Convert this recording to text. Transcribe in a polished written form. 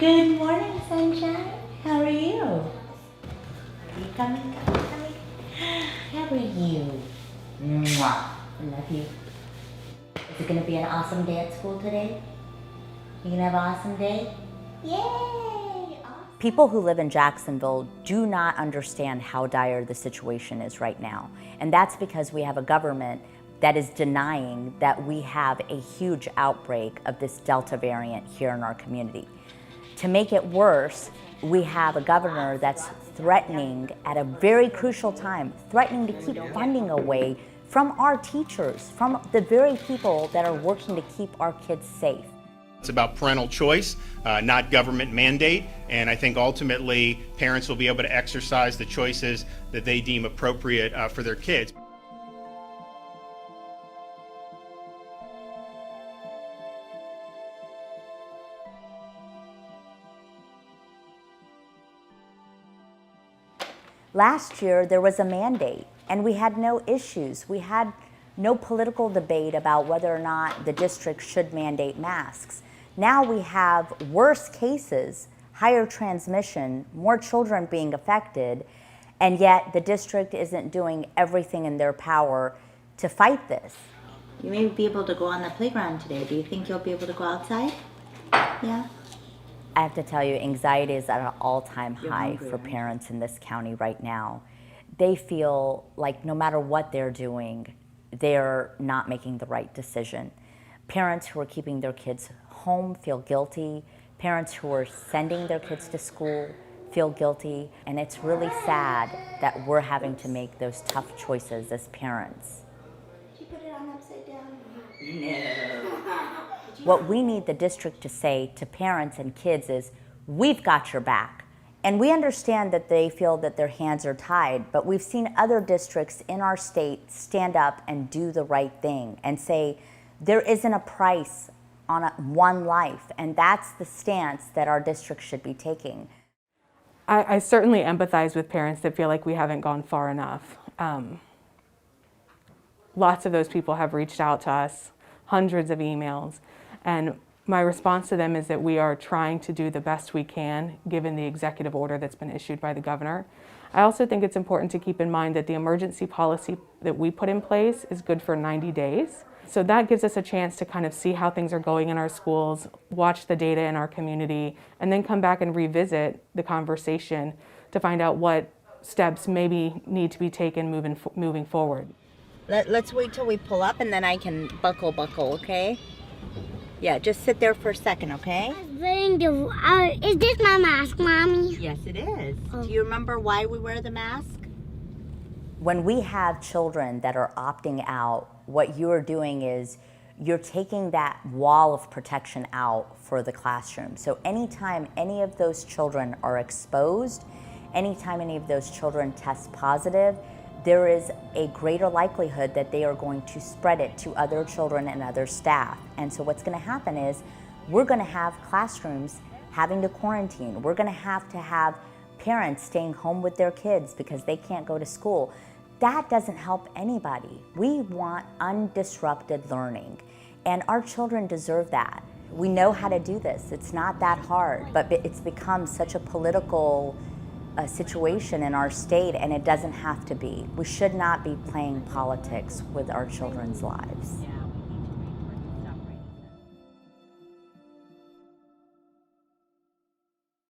Good morning, sunshine. How are you? Are you coming? How are you? Mwah. I love you. Is it gonna be an awesome day at school today? You gonna have an awesome day? Yay! Awesome. People who live in Jacksonville do not understand how dire the situation is right now. And that's because we have a government that is denying that we have a huge outbreak of this Delta variant here in our community. To make it worse, we have a governor that's threatening at a very crucial time, threatening to keep funding away from our teachers, from the very people that are working to keep our kids safe. It's about parental choice, not government mandate, and I think ultimately parents will be able to exercise the choices that they deem appropriate for their kids. Last year, there was a mandate, and we had no issues. We had no political debate about whether or not the district should mandate masks. Now we have worse cases, higher transmission, more children being affected, and yet the district isn't doing everything in their power to fight this. You may be able to go on the playground today. Do you think you'll be able to go outside? Yeah? I have to tell you, anxiety is at an all-time high for parents in this county right now. They feel like no matter what they're doing, they're not making the right decision. Parents who are keeping their kids home feel guilty. Parents who are sending their kids to school feel guilty. And it's really sad that we're having to make those tough choices as parents. Did you put it on upside down? No. What we need the district to say to parents and kids is, we've got your back. And we understand that they feel that their hands are tied, but we've seen other districts in our state stand up and do the right thing and say, there isn't a price on one life, and that's the stance that our district should be taking. I certainly empathize with parents that feel like we haven't gone far enough. Lots of those people have reached out to us, hundreds of emails, and my response to them is that we are trying to do the best we can given the executive order that's been issued by the governor. I also think it's important to keep in mind that the emergency policy that we put in place is good for 90 days. So that gives us a chance to kind of see how things are going in our schools, watch the data in our community, and then come back and revisit the conversation to find out what steps maybe need to be taken moving forward. Let's wait till we pull up and then I can buckle, okay? Yeah, just sit there for a second, okay? Is this my mask, Mommy? Yes, it is. Oh. Do you remember why we wear the mask? When we have children that are opting out, what you're doing is you're taking that wall of protection out for the classroom. So anytime any of those children are exposed, anytime any of those children test positive, there is a greater likelihood that they are going to spread it to other children and other staff. And so what's going to happen is we're going to have classrooms having to quarantine. We're going to have parents staying home with their kids because they can't go to school. That doesn't help anybody. We want undisrupted learning, and our children deserve that. We know how to do this. It's not that hard, but it's become such a political situation in our state, and it doesn't have to be. We should not be playing politics with our children's lives.